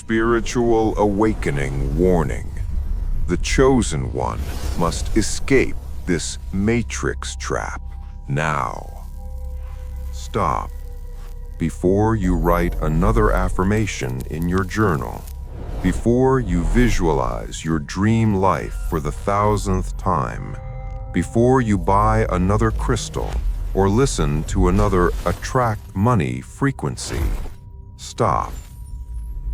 Spiritual awakening warning. The chosen one must escape this matrix trap now. Stop before you write another affirmation in your journal, before you visualize your dream life for the 1,000th time, before you buy another crystal or listen to another attract money frequency. Stop.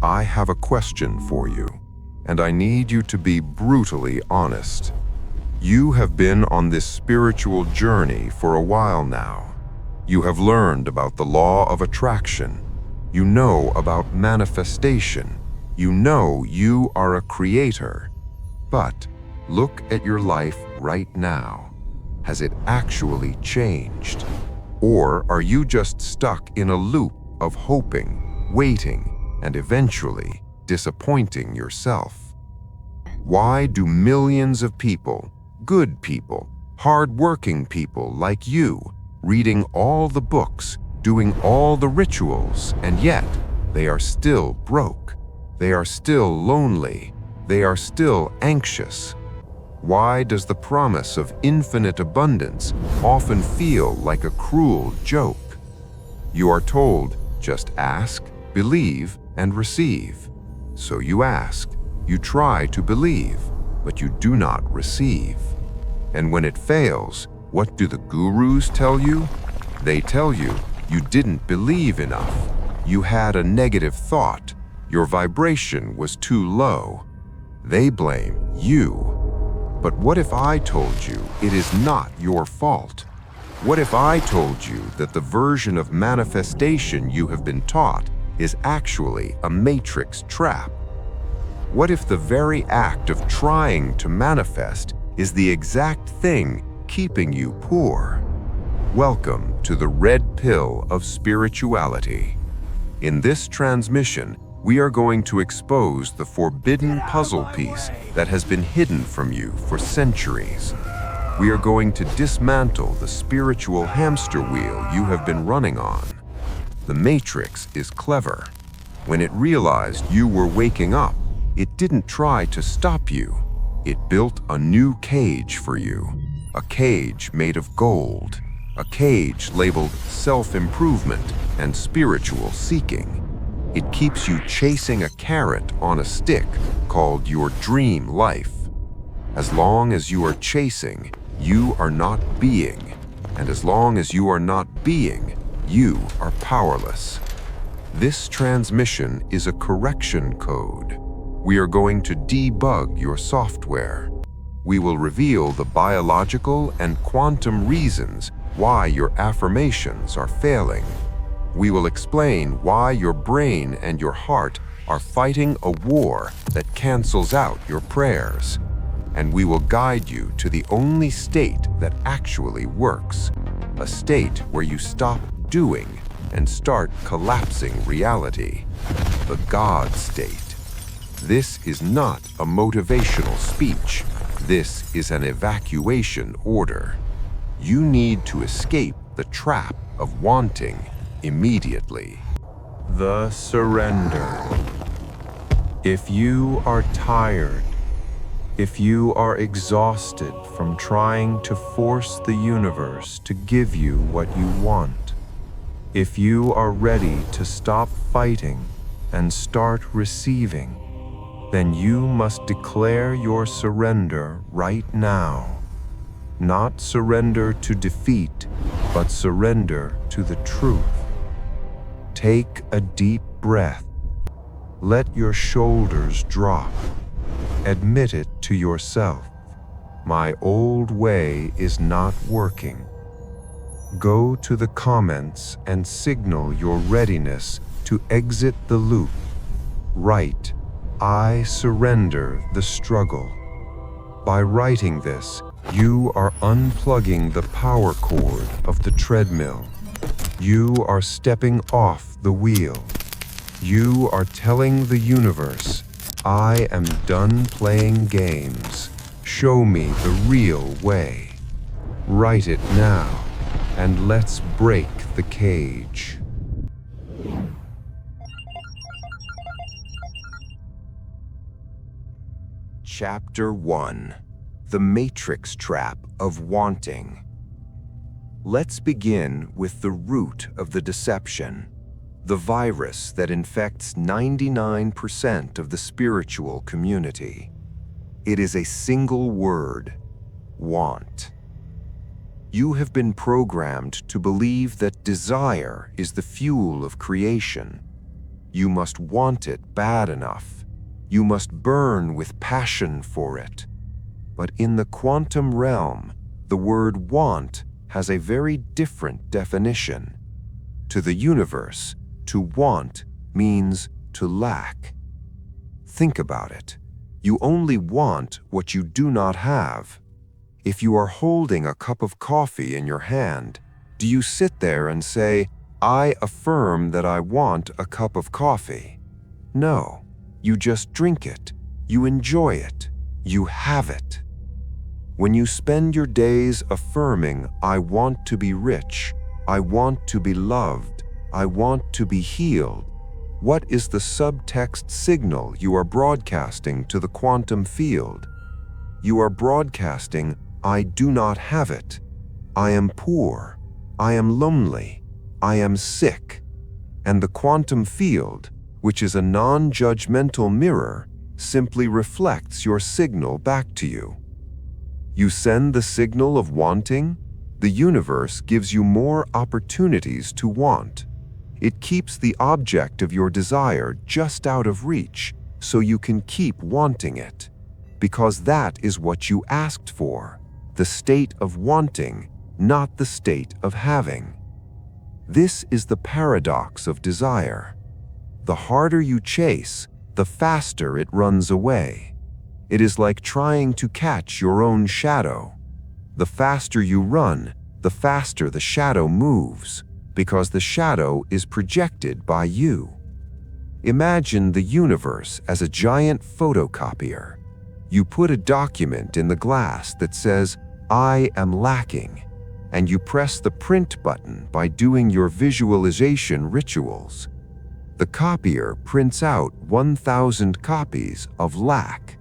I have a question for you, and I need you to be brutally honest. You have been on this spiritual journey for a while now. You have learned about the law of attraction. You know about manifestation. You know you are a creator. But look at your life right now. Has it actually changed? Or are you just stuck in a loop of hoping, waiting, and eventually disappointing yourself? Why do millions of people, good people, hard-working people like you, reading all the books, doing all the rituals, and yet they are still broke? They are still lonely. They are still anxious. Why does the promise of infinite abundance often feel like a cruel joke? You are told, just ask, believe, and receive. So you ask, you try to believe, but you do not receive. And when it fails, what do the gurus tell you? They tell you you didn't believe enough. You had a negative thought. Your vibration was too low. They blame you. But what if I told you it is not your fault? What if I told you that the version of manifestation you have been taught is actually a matrix trap? What if the very act of trying to manifest is the exact thing keeping you poor? Welcome to the red pill of spirituality. In this transmission, we are going to expose the forbidden puzzle piece that has been hidden from you for centuries. We are going to dismantle the spiritual hamster wheel you have been running on. The Matrix is clever. When it realized you were waking up, it didn't try to stop you. It built a new cage for you, a cage made of gold, a cage labeled self-improvement and spiritual seeking. It keeps you chasing a carrot on a stick called your dream life. As long as you are chasing, you are not being. And as long as you are not being, you are powerless. This transmission is a correction code. We are going to debug your software. We will reveal the biological and quantum reasons why your affirmations are failing. We will explain why your brain and your heart are fighting a war that cancels out your prayers. And we will guide you to the only state that actually works, a state where you stop doing and start collapsing reality, the God state. This is not a motivational speech. This is an evacuation order. You need to escape the trap of wanting immediately. The surrender. If you are tired, if you are exhausted from trying to force the universe to give you what you want, if you are ready to stop fighting and start receiving, then you must declare your surrender right now. Not surrender to defeat, but surrender to the truth. Take a deep breath. Let your shoulders drop. Admit it to yourself. My old way is not working. Go to the comments and signal your readiness to exit the loop. Write, I surrender the struggle. By writing this, you are unplugging the power cord of the treadmill. You are stepping off the wheel. You are telling the universe, I am done playing games. Show me the real way. Write it now, and let's break the cage. Chapter 1: The Matrix Trap of Wanting. Let's begin with the root of the deception, the virus that infects 99% of the spiritual community. It is a single word: want. You have been programmed to believe that desire is the fuel of creation. You must want it bad enough. You must burn with passion for it. But in the quantum realm, the word want has a very different definition. To the universe, to want means to lack. Think about it. You only want what you do not have. If you are holding a cup of coffee in your hand, do you sit there and say, "I affirm that I want a cup of coffee"? No, you just drink it. You enjoy it. You have it. When you spend your days affirming, "I want to be rich, I want to be loved, I want to be healed," what is the subtext signal you are broadcasting to the quantum field? You are broadcasting, "I do not have it. I am poor. I am lonely. I am sick." And the quantum field, which is a non-judgmental mirror, simply reflects your signal back to you. You send the signal of wanting, the universe gives you more opportunities to want. It keeps the object of your desire just out of reach, so you can keep wanting it. Because that is what you asked for. The state of wanting, not the state of having. This is the paradox of desire. The harder you chase, the faster it runs away. It is like trying to catch your own shadow. The faster you run, the faster the shadow moves, because the shadow is projected by you. Imagine the universe as a giant photocopier. You put a document in the glass that says, "I am lacking," and you press the print button by doing your visualization rituals. The copier prints out 1,000 copies of lack,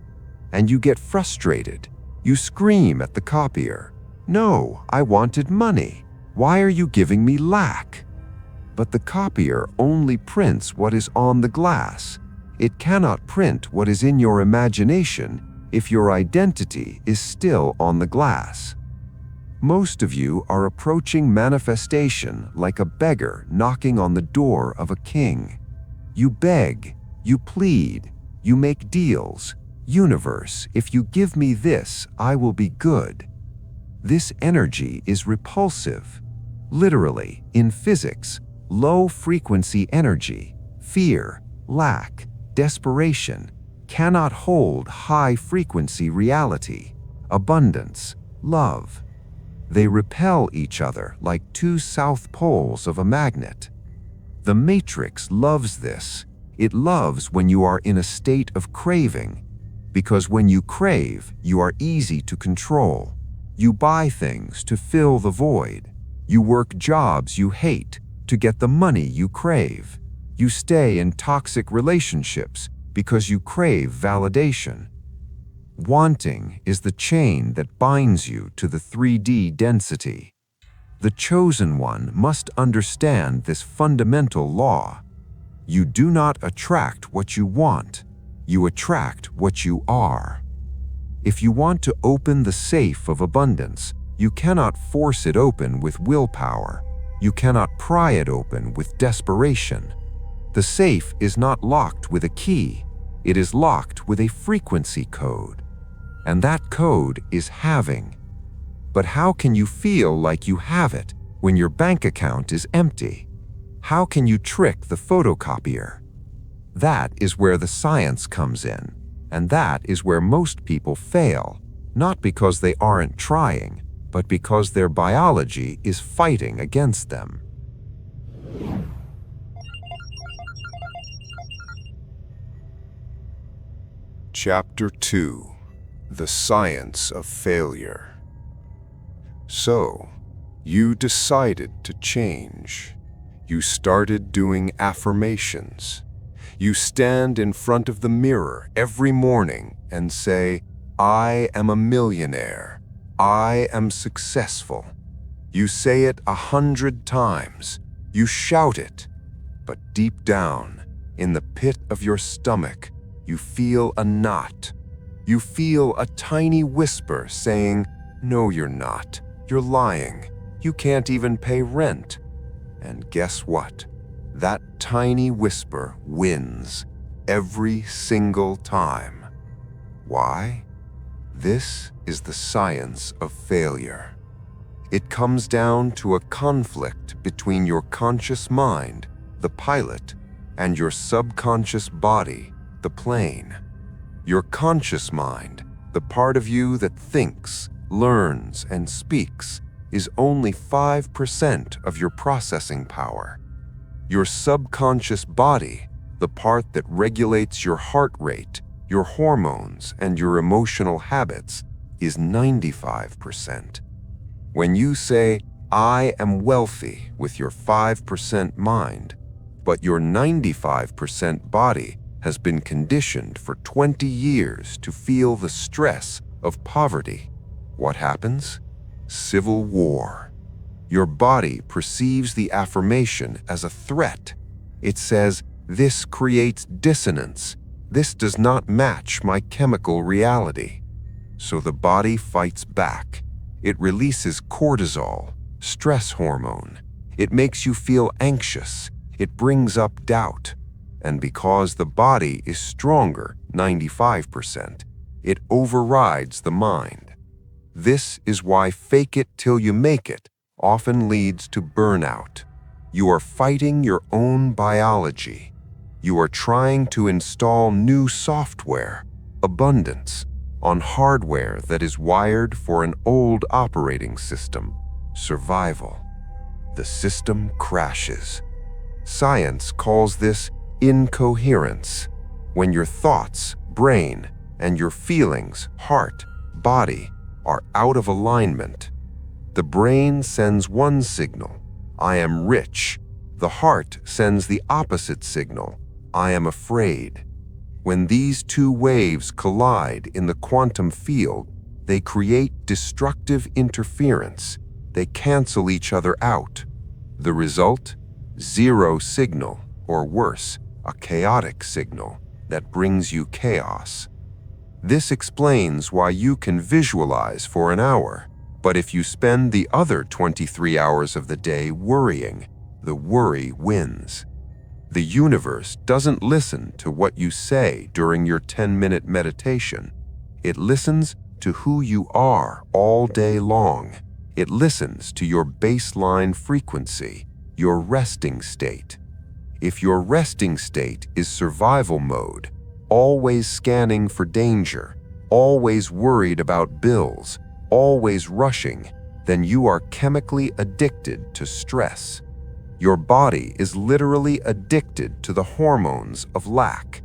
and you get frustrated. You scream at the copier, "No, I wanted money. Why are you giving me lack?" But the copier only prints what is on the glass. It cannot print what is in your imagination if your identity is still on the glass. Most of you are approaching manifestation like a beggar knocking on the door of a king. You beg, you plead, you make deals. "Universe, if you give me this, I will be good." This energy is repulsive. Literally, in physics, low-frequency energy, fear, lack, desperation, cannot hold high-frequency reality, abundance, love. They repel each other like two south poles of a magnet. The matrix loves this. It loves when you are in a state of craving, because when you crave, you are easy to control. You buy things to fill the void. You work jobs you hate to get the money you crave. You stay in toxic relationships because you crave validation. Wanting is the chain that binds you to the 3D density. The chosen one must understand this fundamental law. You do not attract what you want. You attract what you are. If you want to open the safe of abundance, you cannot force it open with willpower. You cannot pry it open with desperation. The safe is not locked with a key. It is locked with a frequency code. And that code is having. But how can you feel like you have it when your bank account is empty? How can you trick the photocopier? That is where the science comes in, and that is where most people fail, not because they aren't trying, but because their biology is fighting against them. Chapter 2: The Science of Failure. So, you decided to change. You started doing affirmations. You stand in front of the mirror every morning and say, "I am a millionaire. I am successful." You say it 100 times. You shout it. But deep down, in the pit of your stomach, you feel a knot. You feel a tiny whisper saying, "No, you're not. You're lying. You can't even pay rent." And guess what? That tiny whisper wins every single time. Why? This is the science of failure. It comes down to a conflict between your conscious mind, the pilot, and your subconscious body, the plane. Your conscious mind, the part of you that thinks, learns, and speaks, is only 5% of your processing power. Your subconscious body, the part that regulates your heart rate, your hormones, and your emotional habits, is 95%. When you say, "I am wealthy," with your 5% mind, but your 95% body has been conditioned for 20 years to feel the stress of poverty, what happens? Civil war. Your body perceives the affirmation as a threat. It says, "This creates dissonance. This does not match my chemical reality." So the body fights back. It releases cortisol, stress hormone. It makes you feel anxious. It brings up doubt. And because the body is stronger, 95%, it overrides the mind. This is why fake it till you make it often leads to burnout. You are fighting your own biology. You are trying to install new software, abundance, on hardware that is wired for an old operating system, survival. The system crashes. Science calls this incoherence, when your thoughts, brain, and your feelings, heart, body, are out of alignment. The brain sends one signal, "I am rich." The heart sends the opposite signal, "I am afraid." When these two waves collide in the quantum field, they create destructive interference. They cancel each other out. The result? Zero signal, or worse, a chaotic signal that brings you chaos. This explains why you can visualize for an hour, but if you spend the other 23 hours of the day worrying, the worry wins. The universe doesn't listen to what you say during your 10-minute meditation. It listens to who you are all day long. It listens to your baseline frequency, your resting state. If your resting state is survival mode, always scanning for danger, always worried about bills, always rushing, then you are chemically addicted to stress. Your body is literally addicted to the hormones of lack.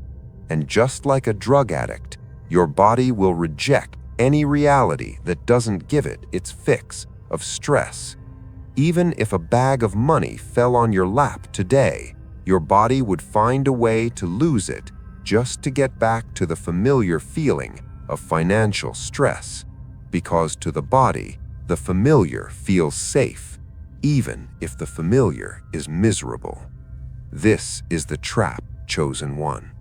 And just like a drug addict, your body will reject any reality that doesn't give it its fix of stress. Even if a bag of money fell on your lap today, your body would find a way to lose it just to get back to the familiar feeling of financial stress. Because to the body, the familiar feels safe, even if the familiar is miserable. This is the trap, chosen one.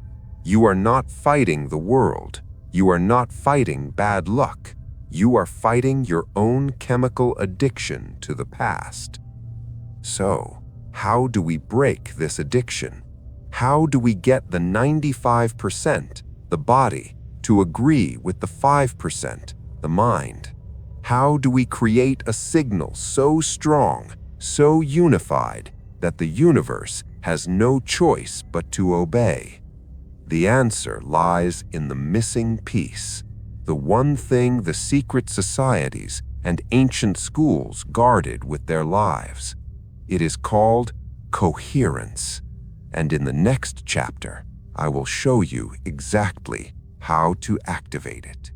You are not fighting the world. You are not fighting bad luck. You are fighting your own chemical addiction to the past. So, how do we break this addiction? How do we get the 95%, the body, to agree with the 5%, the mind? How do we create a signal so strong, so unified, that the universe has no choice but to obey? The answer lies in the missing piece, the one thing the secret societies and ancient schools guarded with their lives. It is called coherence. And in the next chapter, I will show you exactly how to activate it.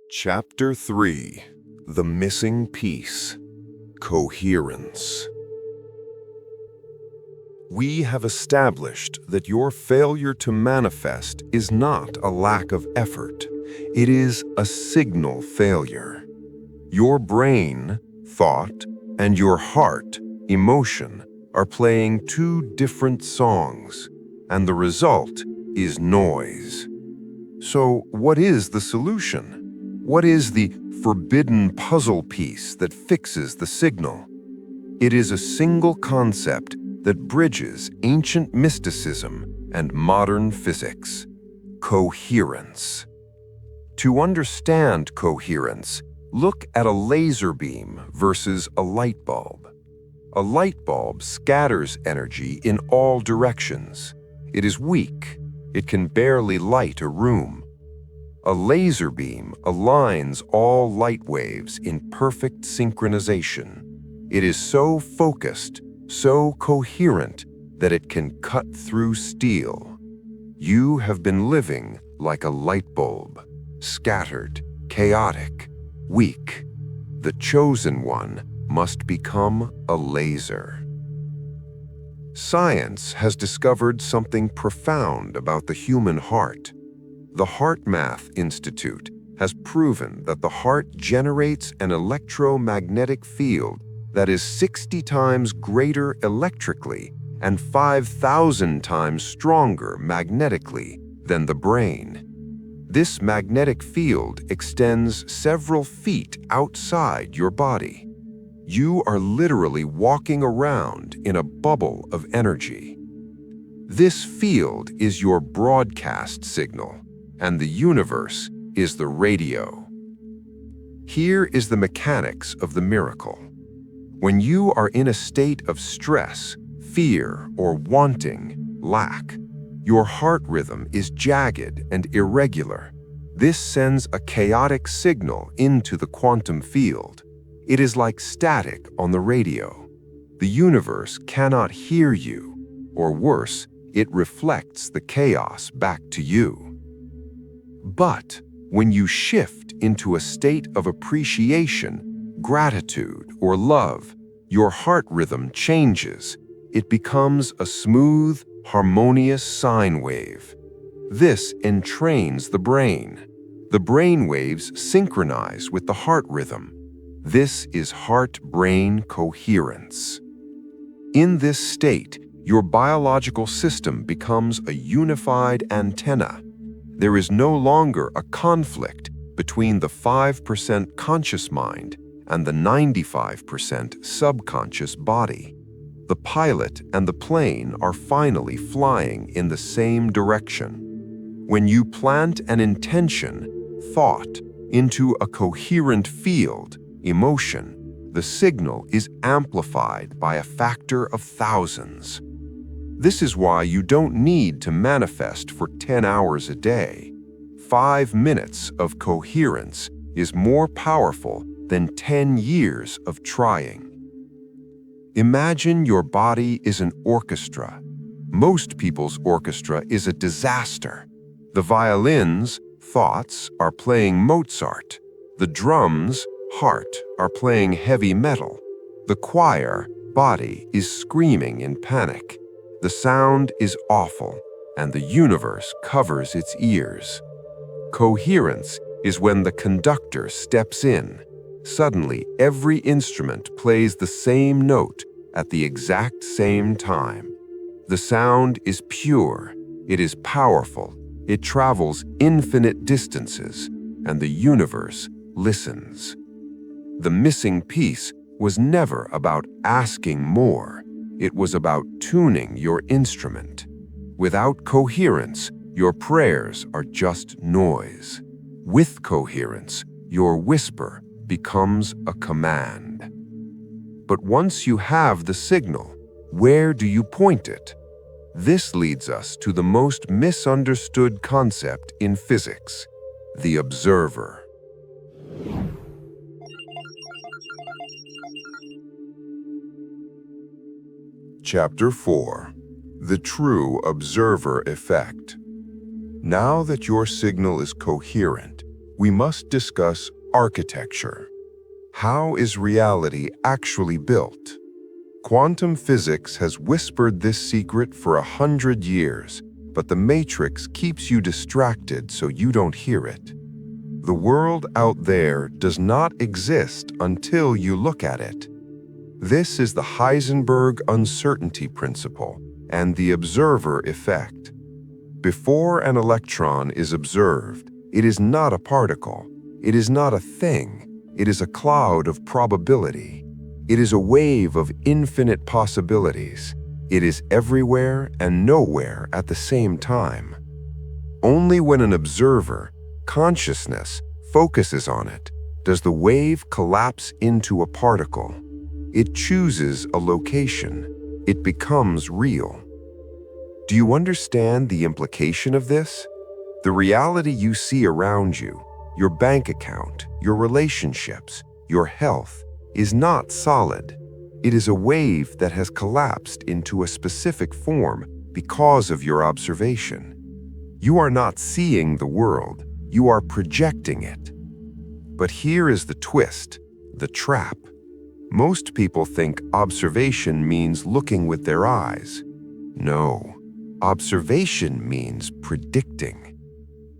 Chapter 3: The Missing Piece. Coherence. We have established that your failure to manifest is not a lack of effort. It is a signal failure. Your brain, thought, and your heart, emotion, are playing two different songs, and the result is noise. So, what is the solution? What is the forbidden puzzle piece that fixes the signal? It is a single concept that bridges ancient mysticism and modern physics: coherence. To understand coherence, look at a laser beam versus a light bulb. A light bulb scatters energy in all directions. It is weak. It can barely light a room. A laser beam aligns all light waves in perfect synchronization. It is so focused, so coherent, that it can cut through steel. You have been living like a light bulb, scattered, chaotic, weak. The chosen one must become a laser. Science has discovered something profound about the human heart. The HeartMath Institute has proven that the heart generates an electromagnetic field that is 60 times greater electrically and 5,000 times stronger magnetically than the brain. This magnetic field extends several feet outside your body. You are literally walking around in a bubble of energy. This field is your broadcast signal, and the universe is the radio. Here is the mechanics of the miracle. When you are in a state of stress, fear, or wanting, lack, your heart rhythm is jagged and irregular. This sends a chaotic signal into the quantum field. It is like static on the radio. The universe cannot hear you, or worse, it reflects the chaos back to you. But when you shift into a state of appreciation, gratitude, or love, your heart rhythm changes. It becomes a smooth, harmonious sine wave. This entrains the brain. The brain waves synchronize with the heart rhythm. This is heart-brain coherence. In this state, your biological system becomes a unified antenna. There is no longer a conflict between the 5% conscious mind and the 95% subconscious body. The pilot and the plane are finally flying in the same direction. When you plant an intention, thought, into a coherent field, emotion, the signal is amplified by a factor of thousands. This is why you don't need to manifest for 10 hours a day. 5 minutes of coherence is more powerful than 10 years of trying. Imagine your body is an orchestra. Most people's orchestra is a disaster. The violins, thoughts, are playing Mozart. The drums, heart, are playing heavy metal. The choir, body, is screaming in panic. The sound is awful, and the universe covers its ears. Coherence is when the conductor steps in. Suddenly, every instrument plays the same note at the exact same time. The sound is pure, it is powerful, it travels infinite distances, and the universe listens. The missing piece was never about asking more. It was about tuning your instrument. Without coherence, your prayers are just noise. With coherence, your whisper becomes a command. But once you have the signal, where do you point it? This leads us to the most misunderstood concept in physics: the observer. Chapter 4: The True Observer Effect. Now that your signal is coherent, we must discuss architecture. How is reality actually built? Quantum physics has whispered this secret for 100 years, but the matrix keeps you distracted so you don't hear it. The world out there does not exist until you look at it. This is the Heisenberg uncertainty principle and the observer effect. Before an electron is observed, it is not a particle. It is not a thing. It is a cloud of probability. It is a wave of infinite possibilities. It is everywhere and nowhere at the same time. Only when an observer, consciousness, focuses on it, does the wave collapse into a particle. It chooses a location. It becomes real. Do you understand the implication of this? The reality you see around you, your bank account, your relationships, your health, is not solid. It is a wave that has collapsed into a specific form because of your observation. You are not seeing the world, you are projecting it. But here is the twist, the trap. Most people think observation means looking with their eyes. No, observation means predicting.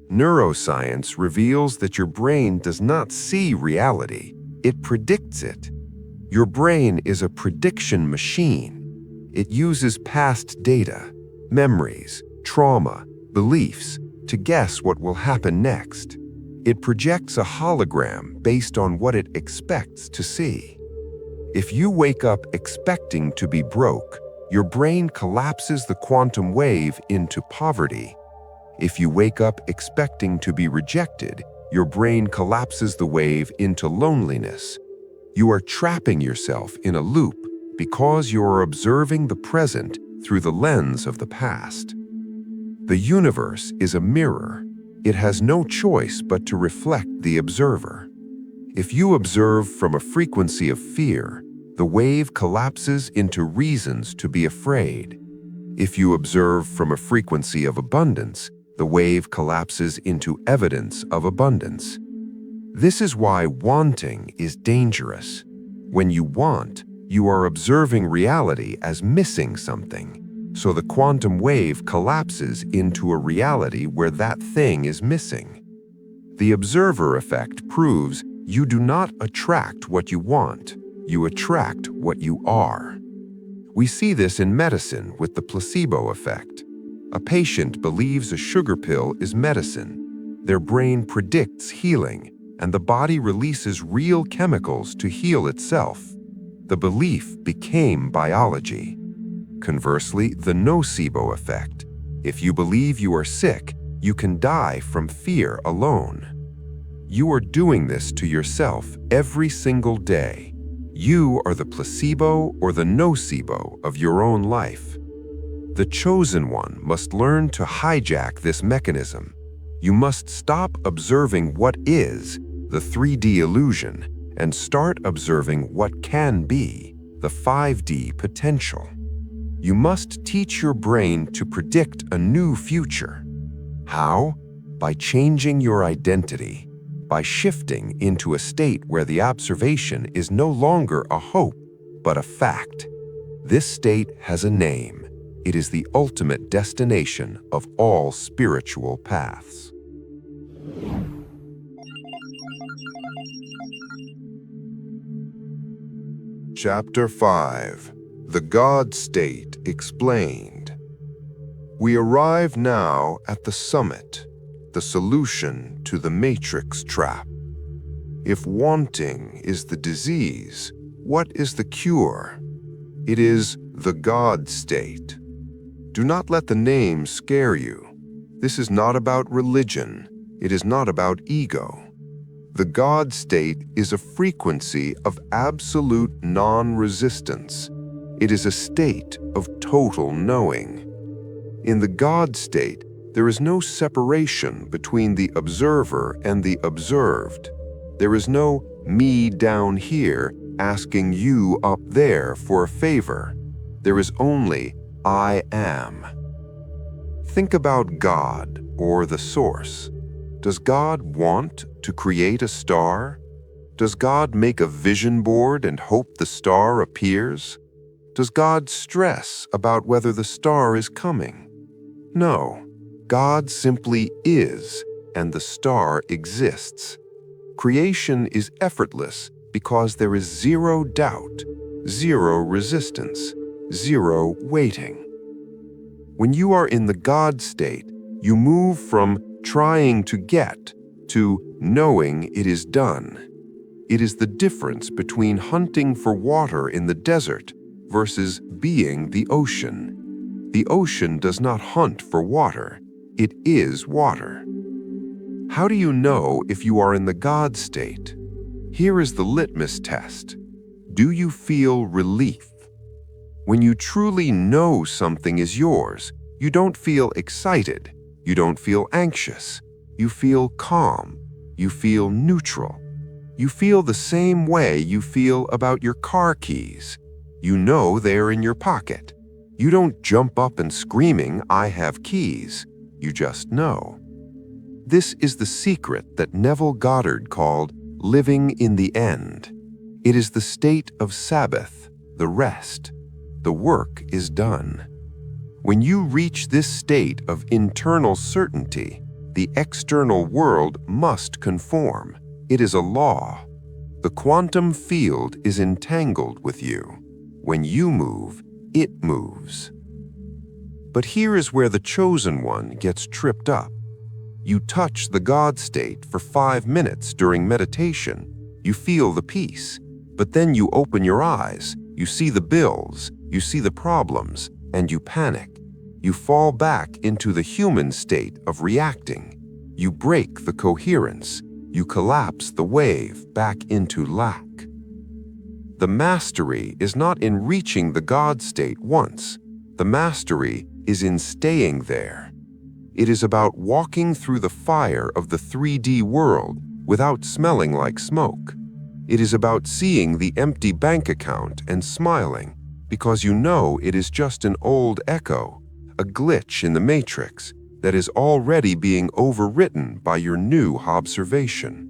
Neuroscience reveals that your brain does not see reality, it predicts it. Your brain is a prediction machine. It uses past data, memories, trauma, beliefs to guess what will happen next. It projects a hologram based on what it expects to see. If you wake up expecting to be broke, your brain collapses the quantum wave into poverty. If you wake up expecting to be rejected, your brain collapses the wave into loneliness. You are trapping yourself in a loop because you are observing the present through the lens of the past. The universe is a mirror. It has no choice but to reflect the observer. If you observe from a frequency of fear, the wave collapses into reasons to be afraid. If you observe from a frequency of abundance, the wave collapses into evidence of abundance. This is why wanting is dangerous. When you want, you are observing reality as missing something. So the quantum wave collapses into a reality where that thing is missing. The observer effect proves you do not attract what you want, you attract what you are. We see this in medicine with the placebo effect. A patient believes a sugar pill is medicine. Their brain predicts healing, and the body releases real chemicals to heal itself. The belief became biology. Conversely, the nocebo effect. If you believe you are sick, you can die from fear alone. You are doing this to yourself every single day. You are the placebo or the nocebo of your own life. The chosen one must learn to hijack this mechanism. You must stop observing what is, the 3D illusion, and start observing what can be, the 5D potential. You must teach your brain to predict a new future. How? By changing your identity, by shifting into a state where the observation is no longer a hope, but a fact. This state has a name. It is the ultimate destination of all spiritual paths. Chapter 5. The God State Explained. We arrive now at the summit, the solution to the matrix trap. If wanting is the disease, what is the cure? It is the God State. Do not let the name scare you. This is not about religion. It is not about ego. The God State is a frequency of absolute non-resistance. It is a state of total knowing. In the God State, there is no separation between the observer and the observed. There is no me down here asking you up there for a favor. There is only I am. Think about God or the source. Does God want to create a star? Does God make a vision board and hope the star appears? Does God stress about whether the star is coming? No, God simply is, and the star exists. Creation is effortless because there is zero doubt, zero resistance, zero waiting. When you are in the God state, you move from trying to get to knowing it is done. It is the difference between hunting for water in the desert versus being the ocean. The ocean does not hunt for water, it is water. How do you know if you are in the God state? Here is the litmus test. Do you feel relief? When you truly know something is yours, you don't feel excited, you don't feel anxious, you feel calm, you feel neutral. You feel the same way you feel about your car keys. You know they're in your pocket. You don't jump up and screaming, "I have keys." You just know. This is the secret that Neville Goddard called living in the end. It is the state of Sabbath, the rest. The work is done. When you reach this state of internal certainty, the external world must conform. It is a law. The quantum field is entangled with you. When you move, it moves. But here is where the chosen one gets tripped up. You touch the God state for 5 minutes during meditation. You feel the peace. But then you open your eyes, you see the bills, you see the problems, and you panic. You fall back into the human state of reacting. You break the coherence. You collapse the wave back into lack. The mastery is not in reaching the God state once. The mastery is in staying there. It is about walking through the fire of the 3D world without smelling like smoke. It is about seeing the empty bank account and smiling because you know it is just an old echo, a glitch in the matrix that is already being overwritten by your new observation.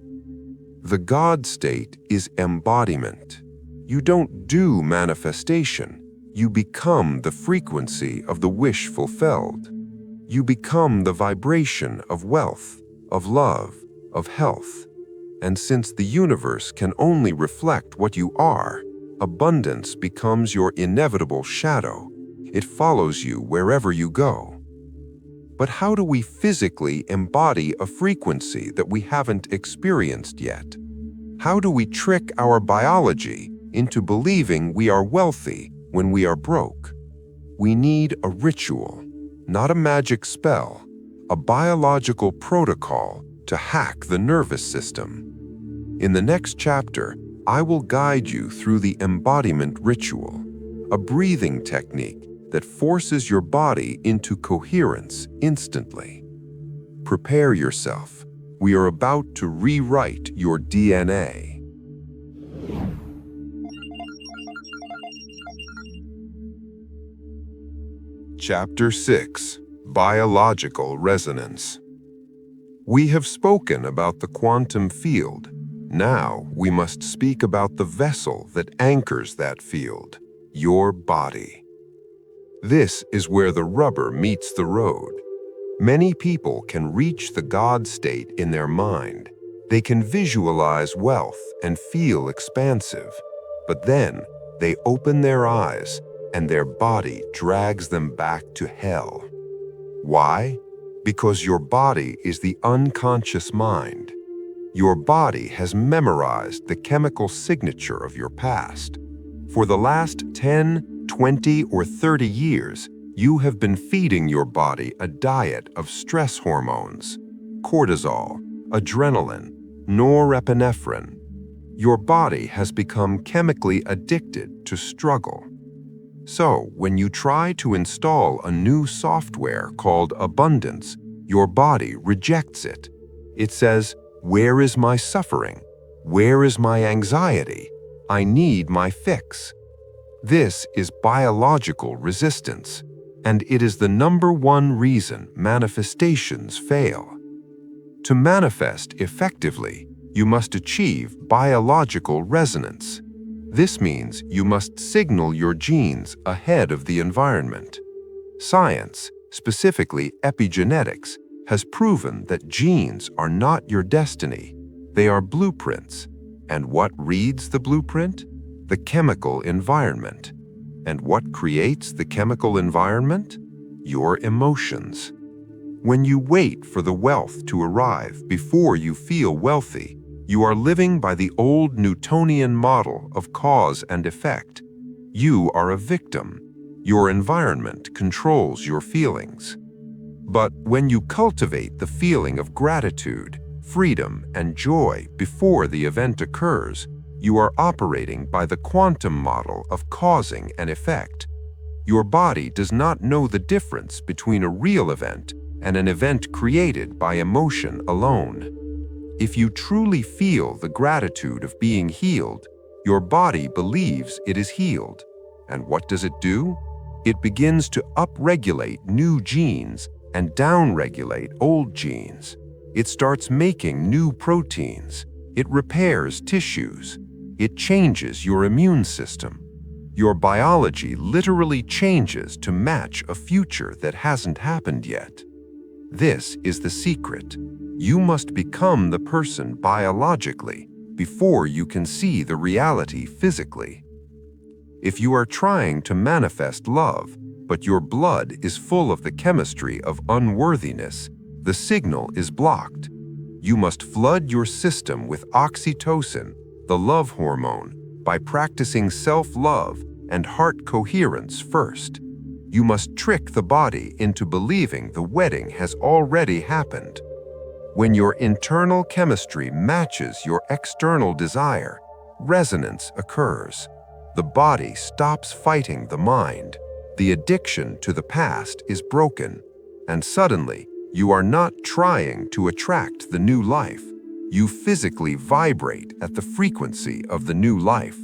The God state is embodiment. You don't do manifestation. You become the frequency of the wish fulfilled. You become the vibration of wealth, of love, of health. And since the universe can only reflect what you are, abundance becomes your inevitable shadow. It follows you wherever you go. But how do we physically embody a frequency that we haven't experienced yet? How do we trick our biology into believing we are wealthy when we are broke? We need a ritual, not a magic spell, a biological protocol to hack the nervous system. In the next chapter, I will guide you through the embodiment ritual, a breathing technique that forces your body into coherence instantly. Prepare yourself. We are about to rewrite your DNA. Chapter 6: Biological Resonance. We have spoken about the quantum field. Now we must speak about the vessel that anchors that field, your body. This is where the rubber meets the road. Many people can reach the God state in their mind. They can visualize wealth and feel expansive. But then they open their eyes and their body drags them back to hell. Why? Because your body is the unconscious mind. Your body has memorized the chemical signature of your past. For the last 10, 20, or 30 years, you have been feeding your body a diet of stress hormones, cortisol, adrenaline, norepinephrine. Your body has become chemically addicted to struggle. So, when you try to install a new software called abundance, your body rejects it. It says, "Where is my suffering? Where is my anxiety? I need my fix." This is biological resistance, and it is the #1 reason manifestations fail. To manifest effectively, you must achieve biological resonance. This means you must signal your genes ahead of the environment. Science, specifically epigenetics, has proven that genes are not your destiny. They are blueprints. And what reads the blueprint? The chemical environment. And what creates the chemical environment? Your emotions. When you wait for the wealth to arrive before you feel wealthy, you are living by the old Newtonian model of cause and effect. You are a victim. Your environment controls your feelings. But when you cultivate the feeling of gratitude, freedom, and joy before the event occurs, you are operating by the quantum model of causing and effect. Your body does not know the difference between a real event and an event created by emotion alone. If you truly feel the gratitude of being healed, your body believes it is healed. And what does it do? It begins to upregulate new genes and downregulate old genes. It starts making new proteins. It repairs tissues. It changes your immune system. Your biology literally changes to match a future that hasn't happened yet. This is the secret. You must become the person biologically before you can see the reality physically. If you are trying to manifest love, but your blood is full of the chemistry of unworthiness, the signal is blocked. You must flood your system with oxytocin, the love hormone, by practicing self-love and heart coherence first. You must trick the body into believing the wedding has already happened. When your internal chemistry matches your external desire, resonance occurs. The body stops fighting the mind. The addiction to the past is broken, and suddenly, you are not trying to attract the new life. You physically vibrate at the frequency of the new life.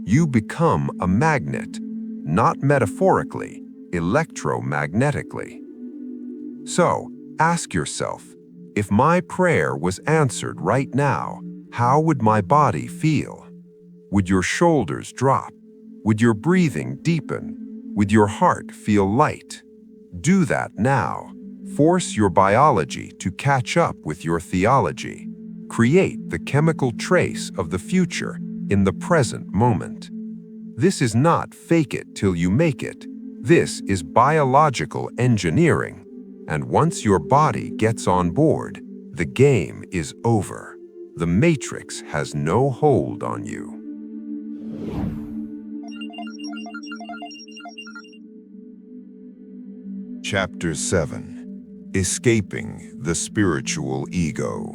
You become a magnet, not metaphorically, electromagnetically. So, ask yourself, if my prayer was answered right now, how would my body feel? Would your shoulders drop? Would your breathing deepen? Would your heart feel light? Do that now. Force your biology to catch up with your theology. Create the chemical trace of the future in the present moment. This is not fake it till you make it. This is biological engineering. And once your body gets on board, the game is over. The matrix has no hold on you. Chapter 7: Escaping the Spiritual Ego.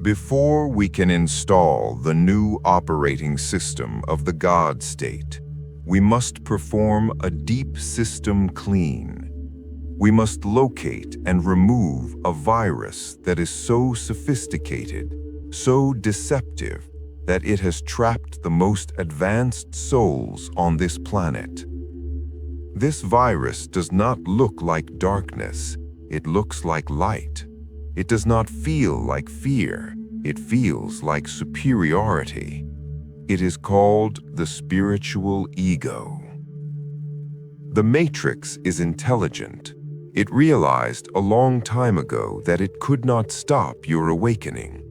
Before we can install the new operating system of the God state, we must perform a deep system clean. We must locate and remove a virus that is so sophisticated, so deceptive, that it has trapped the most advanced souls on this planet. This virus does not look like darkness, it looks like light. It does not feel like fear, it feels like superiority. It is called the spiritual ego. The matrix is intelligent. It realized a long time ago that it could not stop your awakening.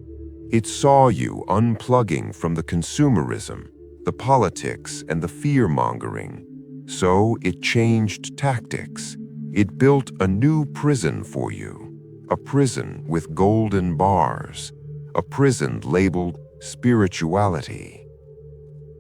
It saw you unplugging from the consumerism, the politics, and the fear-mongering. So it changed tactics. It built a new prison for you, a prison with golden bars, a prison labeled spirituality.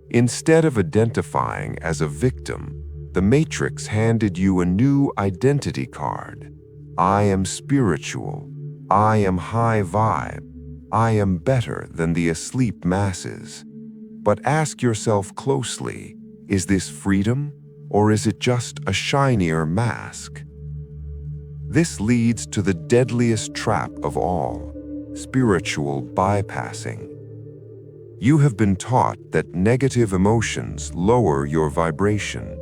Instead of identifying as a victim, the Matrix handed you a new identity card. I am spiritual. I am high vibe. I am better than the asleep masses. But ask yourself closely, is this freedom, or is it just a shinier mask? This leads to the deadliest trap of all, spiritual bypassing. You have been taught that negative emotions lower your vibration.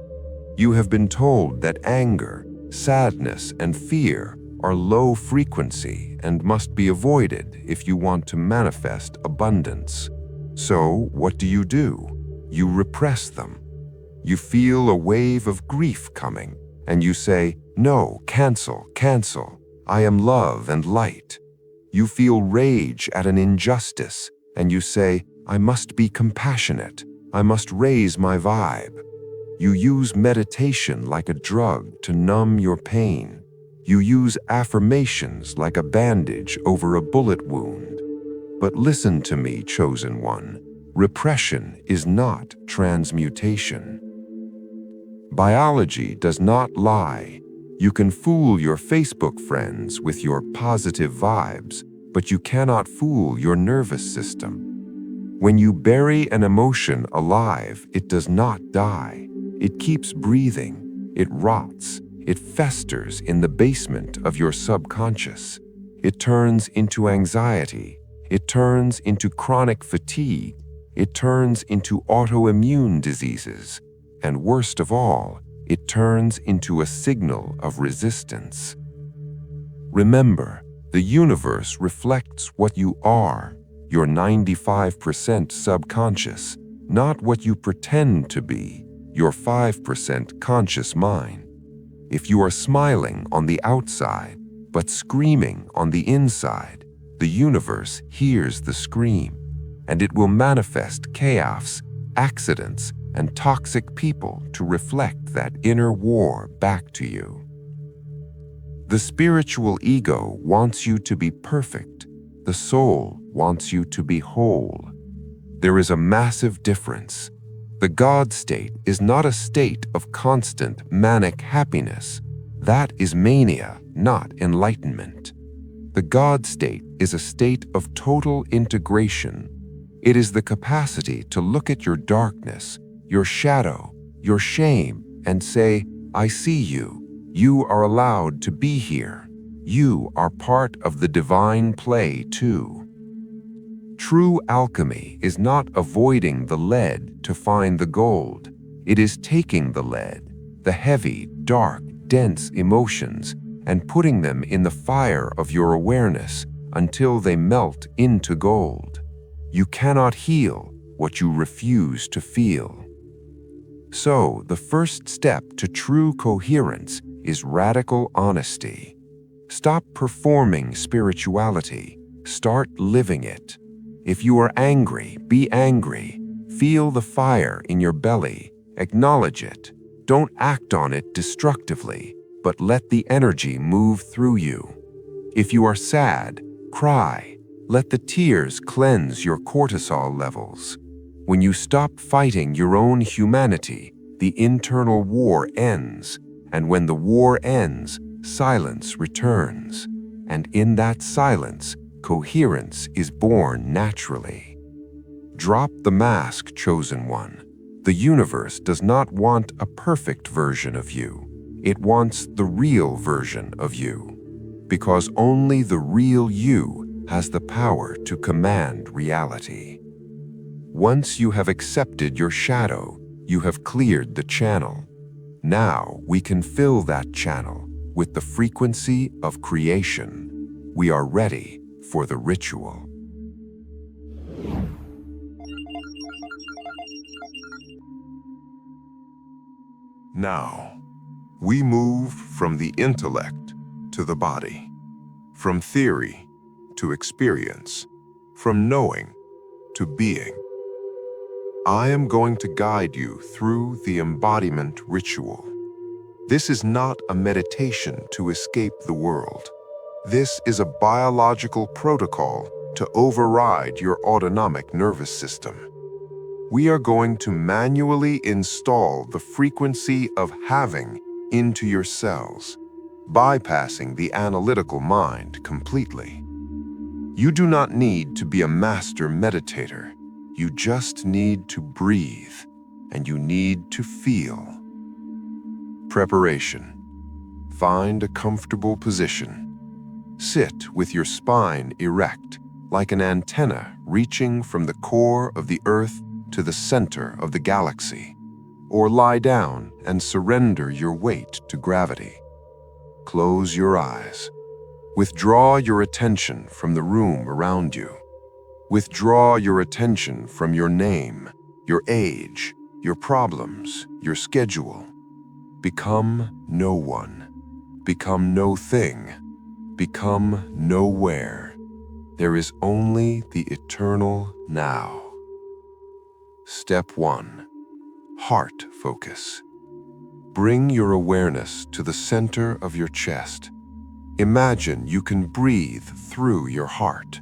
You have been told that anger, sadness, and fear are low frequency and must be avoided if you want to manifest abundance. So what do? You repress them. You feel a wave of grief coming, and you say, "No, cancel, cancel. I am love and light." You feel rage at an injustice, and you say, "I must be compassionate. I must raise my vibe." You use meditation like a drug to numb your pain. You use affirmations like a bandage over a bullet wound. But listen to me, chosen one. Repression is not transmutation. Biology does not lie. You can fool your Facebook friends with your positive vibes, but you cannot fool your nervous system. When you bury an emotion alive, it does not die. It keeps breathing. It rots. It festers in the basement of your subconscious. It turns into anxiety. It turns into chronic fatigue. It turns into autoimmune diseases. And worst of all, it turns into a signal of resistance. Remember, the universe reflects what you are, your 95% subconscious, not what you pretend to be, your 5% conscious mind. If you are smiling on the outside, but screaming on the inside, the universe hears the scream, and it will manifest chaos, accidents, and toxic people to reflect that inner war back to you. The spiritual ego wants you to be perfect. The soul wants you to be whole. There is a massive difference. The God state is not a state of constant manic happiness. That is mania, not enlightenment. The God state is a state of total integration. It is the capacity to look at your darkness, your shadow, your shame, and say, "I see you. You are allowed to be here. You are part of the divine play too." True alchemy is not avoiding the lead to find the gold. It is taking the lead, the heavy, dark, dense emotions, and putting them in the fire of your awareness until they melt into gold. You cannot heal what you refuse to feel. So, the first step to true coherence is radical honesty. Stop performing spirituality. Start living it. If you are angry, be angry. Feel the fire in your belly. Acknowledge it. Don't act on it destructively, but let the energy move through you. If you are sad, cry. Let the tears cleanse your cortisol levels. When you stop fighting your own humanity, the internal war ends. And when the war ends, silence returns. And in that silence, coherence is born naturally. Drop the mask, chosen one. The universe does not want a perfect version of you. It wants the real version of you. Because only the real you has the power to command reality. Once you have accepted your shadow, you have cleared the channel. Now we can fill that channel with the frequency of creation. We are ready for the ritual. Now, we move from the intellect to the body, from theory to experience, from knowing to being. I am going to guide you through the embodiment ritual. This is not a meditation to escape the world. This is a biological protocol to override your autonomic nervous system. We are going to manually install the frequency of having into your cells, bypassing the analytical mind completely. You do not need to be a master meditator. You just need to breathe, and you need to feel. Preparation. Find a comfortable position. Sit with your spine erect, like an antenna reaching from the core of the Earth to the center of the galaxy. Or lie down and surrender your weight to gravity. Close your eyes. Withdraw your attention from the room around you. Withdraw your attention from your name, your age, your problems, your schedule. Become no one. Become no thing. Become nowhere. There is only the eternal now. Step 1. Heart focus. Bring your awareness to the center of your chest. Imagine you can breathe through your heart.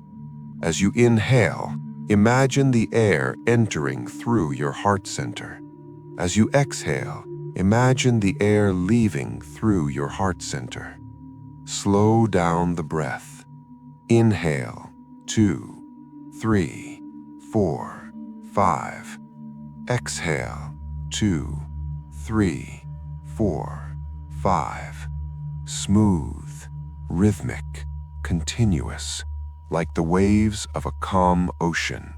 As you inhale, imagine the air entering through your heart center. As you exhale, imagine the air leaving through your heart center. Slow down the breath. Inhale, 2, 3, 4, 5. Exhale, 2, 3, 4, 5. Smooth, rhythmic, continuous, like the waves of a calm ocean.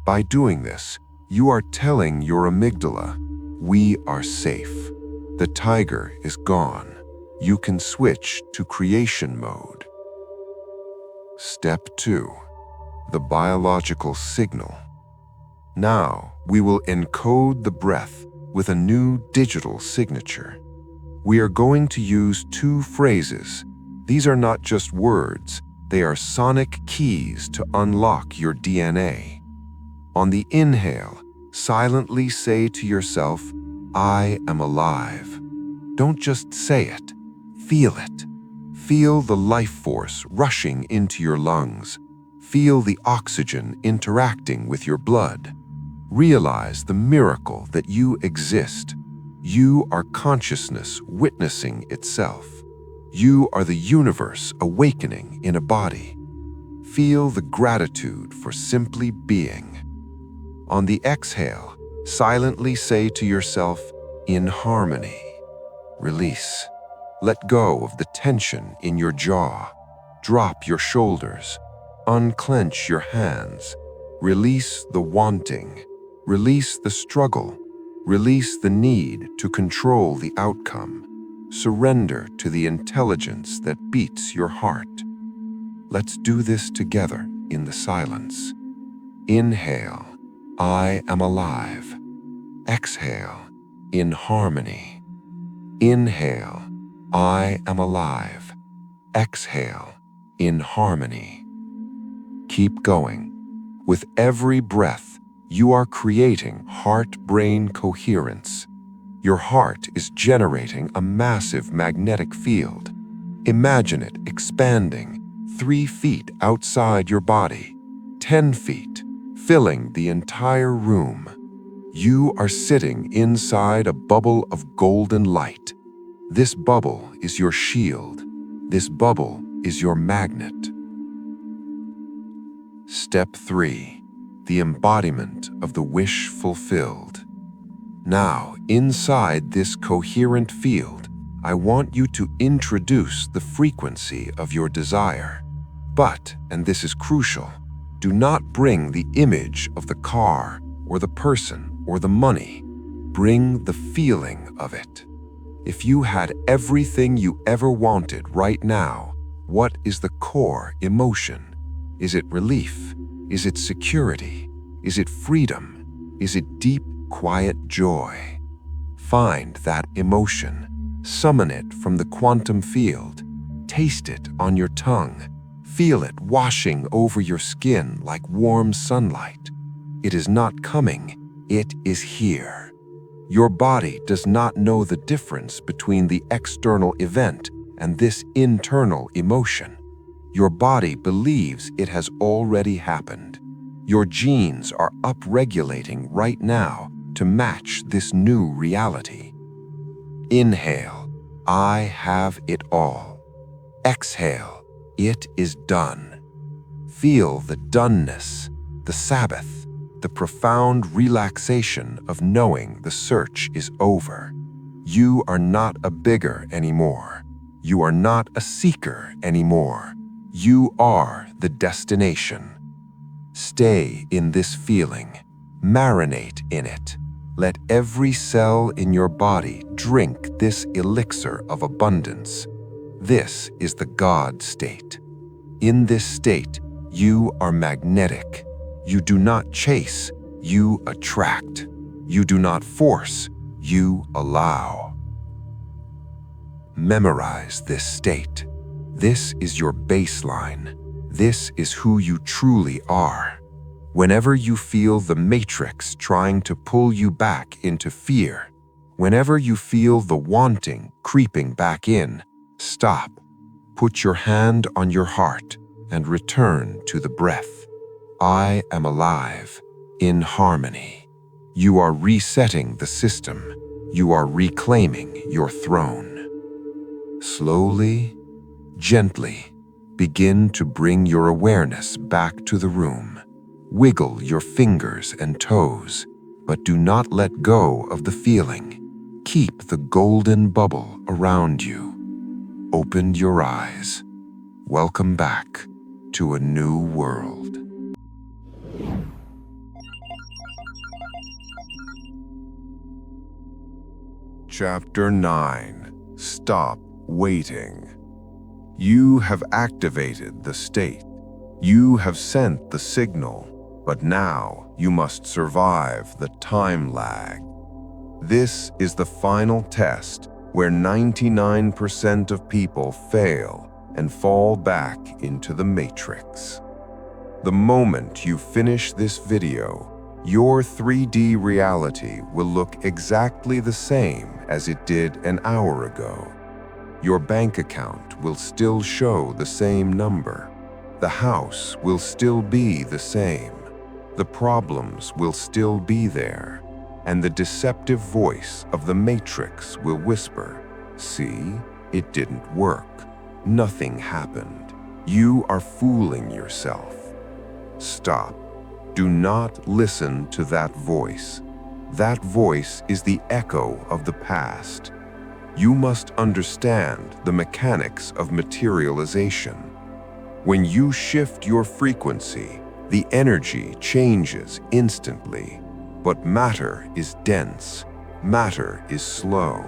By doing this, you are telling your amygdala, we are safe. The tiger is gone. You can switch to creation mode. Step 2. The biological signal. Now, we will encode the breath with a new digital signature. We are going to use 2 phrases. These are not just words, they are sonic keys to unlock your DNA. On the inhale, silently say to yourself, I am alive. Don't just say it, feel it. Feel the life force rushing into your lungs. Feel the oxygen interacting with your blood. Realize the miracle that you exist. You are consciousness witnessing itself. You are the universe awakening in a body. Feel the gratitude for simply being. On the exhale, silently say to yourself, in harmony. Release. Let go of the tension in your jaw. Drop your shoulders. Unclench your hands. Release the wanting. Release the struggle. Release the need to control the outcome. Surrender to the intelligence that beats your heart. Let's do this together in the silence. Inhale, I am alive. Exhale, in harmony. Inhale, I am alive. Exhale, in harmony. Keep going. With every breath, you are creating heart-brain coherence. Your heart is generating a massive magnetic field. Imagine it expanding 3 feet outside your body, 10 feet, filling the entire room. You are sitting inside a bubble of golden light. This bubble is your shield. This bubble is your magnet. Step 3. The embodiment of the wish fulfilled. Now, inside this coherent field, I want you to introduce the frequency of your desire. But, and this is crucial, do not bring the image of the car or the person or the money. Bring the feeling of it. If you had everything you ever wanted right now, what is the core emotion? Is it relief? Is it security? Is it freedom? Is it deep, quiet joy? Find that emotion. Summon it from the quantum field. Taste it on your tongue. Feel it washing over your skin like warm sunlight. It is not coming, it is here. Your body does not know the difference between the external event and this internal emotion. Your body believes it has already happened. Your genes are upregulating right now to match this new reality. Inhale, I have it all. Exhale, it is done. Feel the doneness, the Sabbath, the profound relaxation of knowing the search is over. You are not a bigger anymore. You are not a seeker anymore. You are the destination. Stay in this feeling. Marinate in it. Let every cell in your body drink this elixir of abundance. This is the God state. In this state, you are magnetic. You do not chase, you attract. You do not force, you allow. Memorize this state. This is your baseline. This is who you truly are. Whenever you feel the matrix trying to pull you back into fear, whenever you feel the wanting creeping back in, stop. Put your hand on your heart and return to the breath. I am alive, in harmony. You are resetting the system. You are reclaiming your throne. Slowly, gently, begin to bring your awareness back to the room. Wiggle your fingers and toes, but do not let go of the feeling. Keep the golden bubble around you. Open your eyes. Welcome back to a new world. Chapter 9. Stop waiting. You have activated the state. You have sent the signal, but now you must survive the time lag. This is the final test where 99% of people fail and fall back into the matrix. The moment you finish this video, your 3D reality will look exactly the same as it did an hour ago. Your bank account will still show the same number. The house will still be the same. The problems will still be there. And the deceptive voice of the matrix will whisper, "See, it didn't work. Nothing happened. You are fooling yourself." Stop. Do not listen to that voice. That voice is the echo of the past. You must understand the mechanics of materialization. When you shift your frequency, the energy changes instantly. But matter is dense. Matter is slow.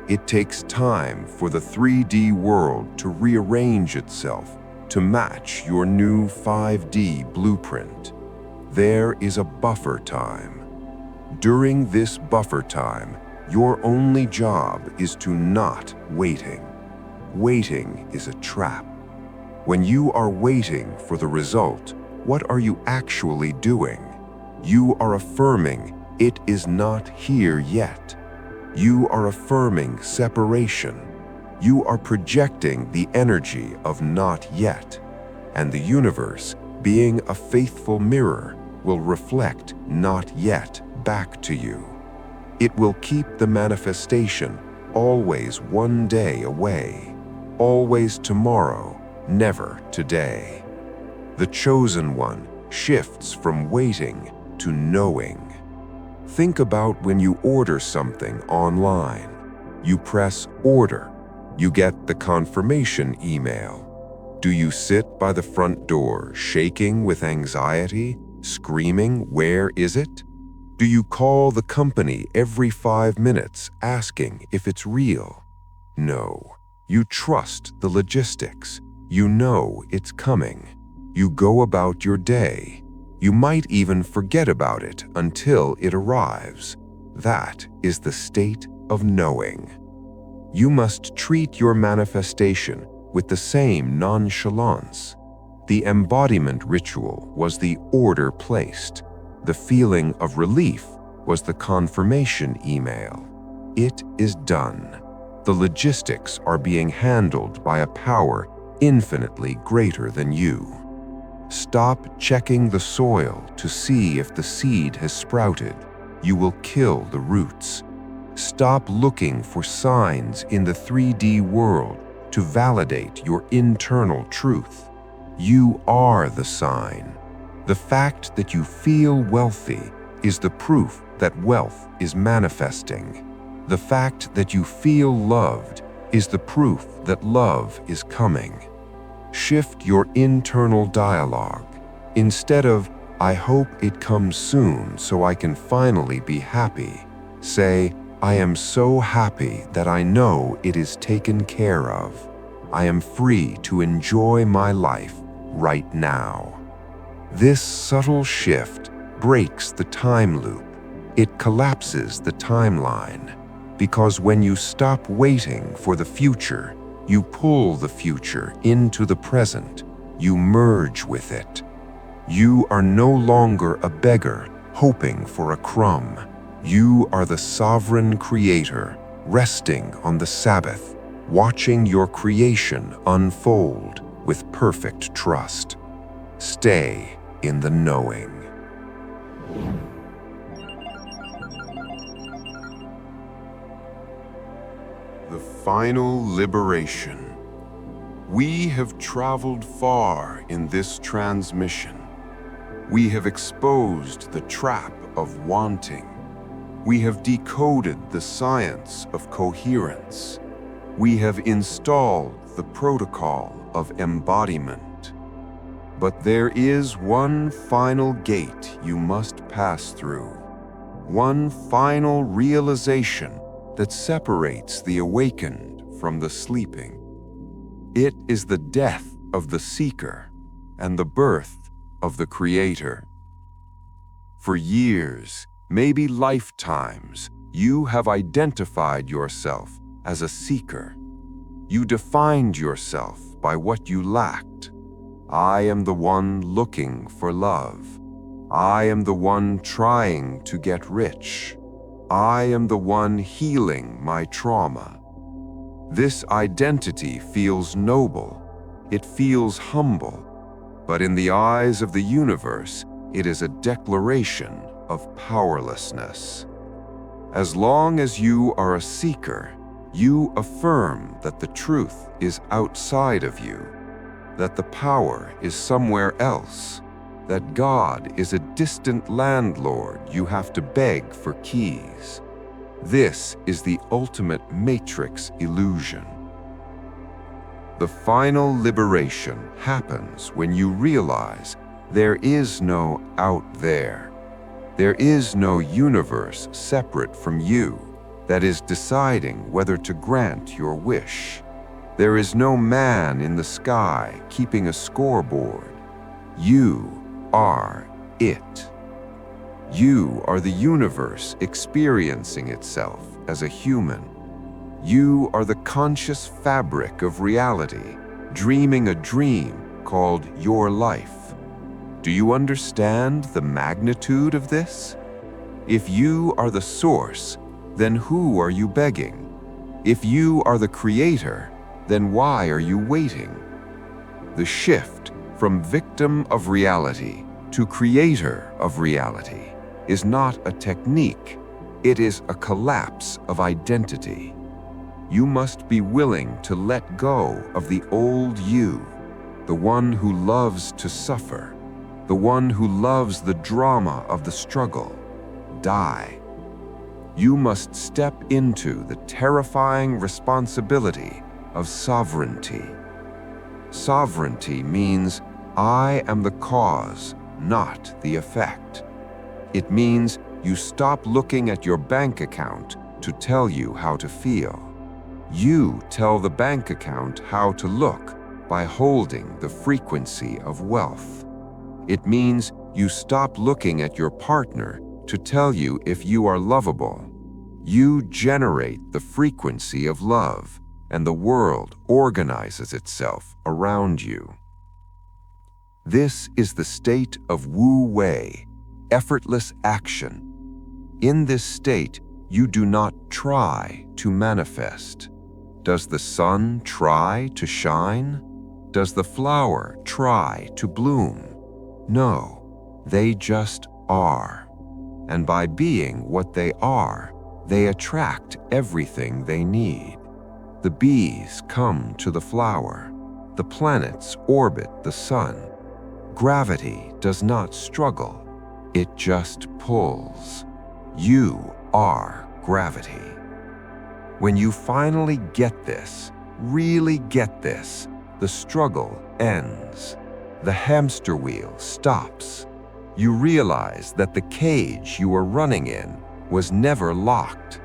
It takes time for the 3D world to rearrange itself to match your new 5D blueprint. There is a buffer time. During this buffer time, your only job is to not waiting. Waiting is a trap. When you are waiting for the result, what are you actually doing? You are affirming it is not here yet. You are affirming separation. You are projecting the energy of not yet. And the universe, being a faithful mirror, will reflect not yet back to you. It will keep the manifestation always one day away, always tomorrow, never today. The chosen one shifts from waiting to knowing. Think about when you order something online. You press order. You get the confirmation email. Do you sit by the front door shaking with anxiety, screaming, "Where is it?" Do you call the company every 5 minutes asking if it's real? No. You trust the logistics. You know it's coming. You go about your day. You might even forget about it until it arrives. That is the state of knowing. You must treat your manifestation with the same nonchalance. The embodiment ritual was the order placed. The feeling of relief was the confirmation email. It is done. The logistics are being handled by a power infinitely greater than you. Stop checking the soil to see if the seed has sprouted. You will kill the roots. Stop looking for signs in the 3D world to validate your internal truth. You are the sign. The fact that you feel wealthy is the proof that wealth is manifesting. The fact that you feel loved is the proof that love is coming. Shift your internal dialogue. Instead of, "I hope it comes soon so I can finally be happy," say, "I am so happy that I know it is taken care of. I am free to enjoy my life right now." This subtle shift breaks the time loop. It collapses the timeline, because when you stop waiting for the future, you pull the future into the present. You merge with it. You are no longer a beggar hoping for a crumb. You are the sovereign creator, resting on the Sabbath, watching your creation unfold with perfect trust. Stay in the knowing. The final liberation. We have traveled far in this transmission. We have exposed the trap of wanting. We have decoded the science of coherence. We have installed the protocol of embodiment. But there is one final gate you must pass through. One final realization that separates the awakened from the sleeping. It is the death of the seeker and the birth of the creator. For years, maybe lifetimes, you have identified yourself as a seeker. You defined yourself by what you lacked. I am the one looking for love. I am the one trying to get rich. I am the one healing my trauma. This identity feels noble. It feels humble. But in the eyes of the universe, it is a declaration of powerlessness. As long as you are a seeker, you affirm that the truth is outside of you, that the power is somewhere else, that God is a distant landlord you have to beg for keys. This is the ultimate matrix illusion. The final liberation happens when you realize there is no out there. There is no universe separate from you that is deciding whether to grant your wish. There is no man in the sky keeping a scoreboard. You are it. You are the universe experiencing itself as a human. You are the conscious fabric of reality, dreaming a dream called your life. Do you understand the magnitude of this? If you are the source, then who are you begging? If you are the creator, then why are you waiting? The shift from victim of reality to creator of reality is not a technique. It is a collapse of identity. You must be willing to let go of the old you, the one who loves to suffer, the one who loves the drama of the struggle. Die. You must step into the terrifying responsibility of sovereignty. Sovereignty means I am the cause, not the effect. It means you stop looking at your bank account to tell you how to feel. You tell the bank account how to look by holding the frequency of wealth. It means you stop looking at your partner to tell you if you are lovable. You generate the frequency of love, and the world organizes itself around you. This is the state of Wu Wei, effortless action. In this state, you do not try to manifest. Does the sun try to shine? Does the flower try to bloom? No, they just are. And by being what they are, they attract everything they need. The bees come to the flower. The planets orbit the sun. Gravity does not struggle. It just pulls. You are gravity. When you finally get this, really get this, the struggle ends. The hamster wheel stops. You realize that the cage you were running in was never locked.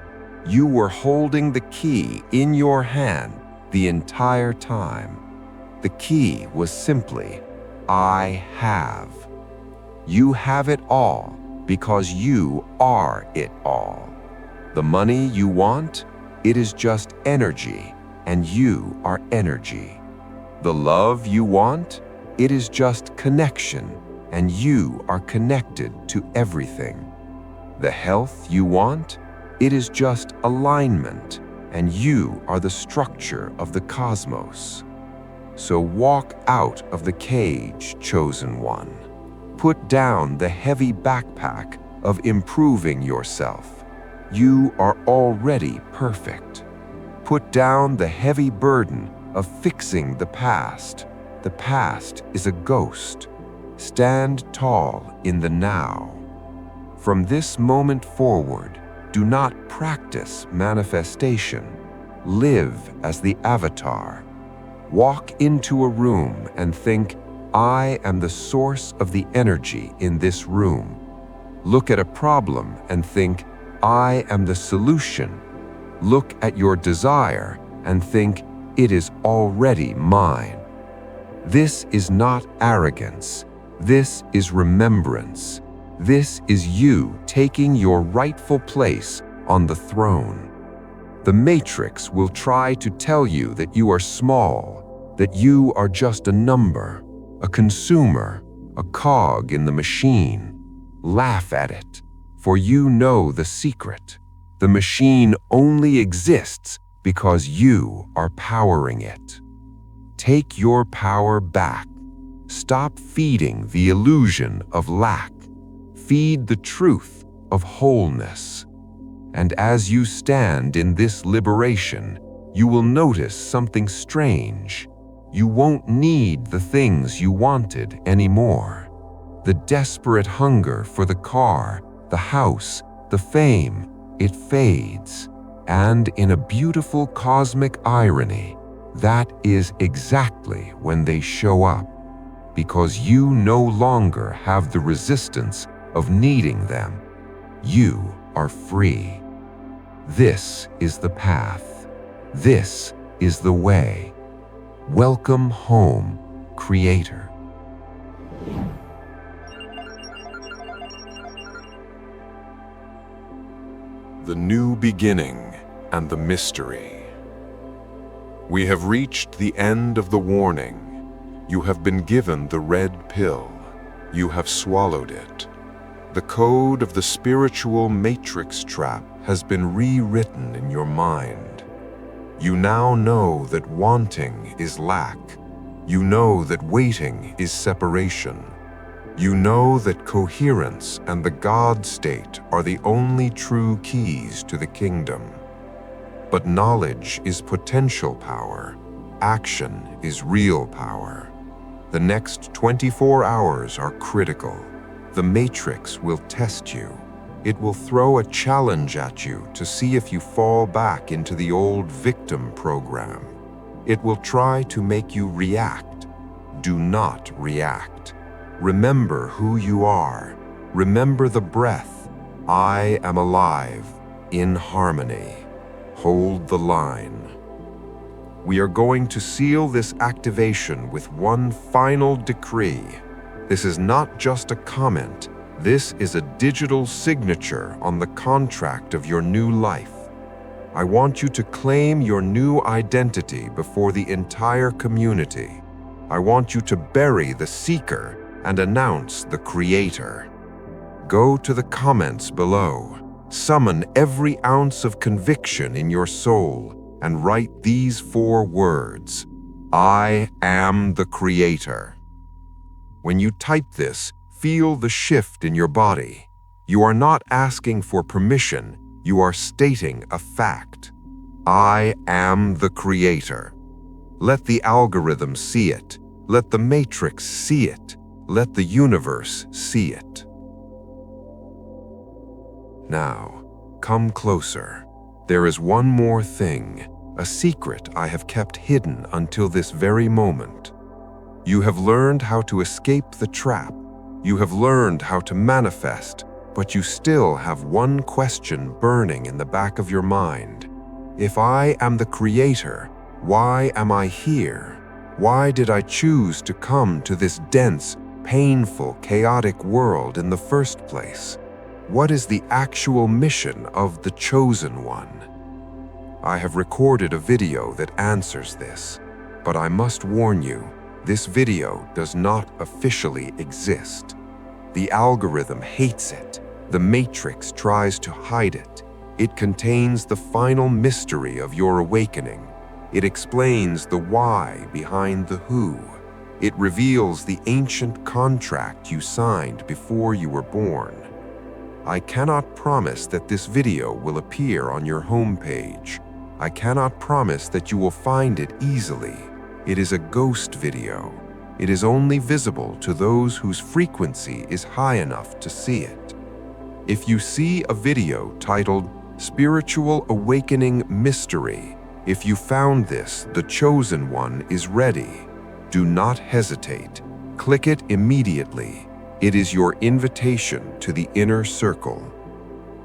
You were holding the key in your hand the entire time. The key was simply, I have. You have it all because you are it all. The money you want, it is just energy, and you are energy. The love you want, it is just connection, and you are connected to everything. The health you want, it is just alignment, and you are the structure of the cosmos. So walk out of the cage, chosen one. Put down the heavy backpack of improving yourself. You are already perfect. Put down the heavy burden of fixing the past. The past is a ghost. Stand tall in the now. From this moment forward, do not practice manifestation. Live as the avatar. Walk into a room and think, I am the source of the energy in this room. Look at a problem and think, I am the solution. Look at your desire and think, it is already mine. This is not arrogance. This is remembrance. This is you taking your rightful place on the throne. The Matrix will try to tell you that you are small, that you are just a number, a consumer, a cog in the machine. Laugh at it, for you know the secret. The machine only exists because you are powering it. Take your power back. Stop feeding the illusion of lack. Feed the truth of wholeness. And as you stand in this liberation, you will notice something strange. You won't need the things you wanted anymore. The desperate hunger for the car, the house, the fame, it fades. And in a beautiful cosmic irony, that is exactly when they show up, because you no longer have the resistance of needing them. You are free. This is the path. This is the way. Welcome home, Creator. The new beginning and the mystery. We have reached the end of the warning. You have been given the red pill. You have swallowed it. The code of the spiritual matrix trap has been rewritten in your mind. You now know that wanting is lack. You know that waiting is separation. You know that coherence and the God state are the only true keys to the kingdom. But knowledge is potential power. Action is real power. The next 24 hours are critical. The Matrix will test you. It will throw a challenge at you to see if you fall back into the old victim program. It will try to make you react. Do not react. Remember who you are. Remember the breath. I am alive, in harmony. Hold the line. We are going to seal this activation with one final decree. This is not just a comment. This is a digital signature on the contract of your new life. I want you to claim your new identity before the entire community. I want you to bury the seeker and announce the creator. Go to the comments below. Summon every ounce of conviction in your soul and write these 4 words. I am the creator. When you type this, feel the shift in your body. You are not asking for permission, you are stating a fact. I am the creator. Let the algorithm see it. Let the matrix see it. Let the universe see it. Now, come closer. There is one more thing, a secret I have kept hidden until this very moment. You have learned how to escape the trap. You have learned how to manifest, but you still have one question burning in the back of your mind. If I am the creator, why am I here? Why did I choose to come to this dense, painful, chaotic world in the first place? What is the actual mission of the Chosen One? I have recorded a video that answers this, but I must warn you, this video does not officially exist. The algorithm hates it. The Matrix tries to hide it. It contains the final mystery of your awakening. It explains the why behind the who. It reveals the ancient contract you signed before you were born. I cannot promise that this video will appear on your homepage. I cannot promise that you will find it easily. It is a ghost video. It is only visible to those whose frequency is high enough to see it. If you see a video titled Spiritual Awakening Mystery, if you found this, the Chosen One is ready. Do not hesitate. Click it immediately. It is your invitation to the inner circle.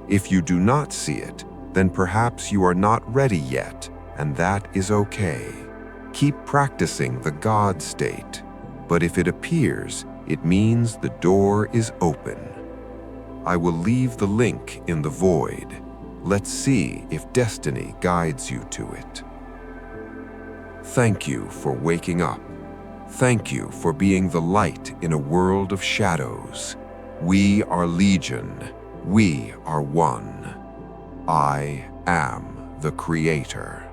If you do not see it, then perhaps you are not ready yet, and that is okay. Keep practicing the God state. But if it appears, it means the door is open. I will leave the link in the void. Let's see if destiny guides you to it. Thank you for waking up. Thank you for being the light in a world of shadows. We are Legion. We are one. I am the Creator.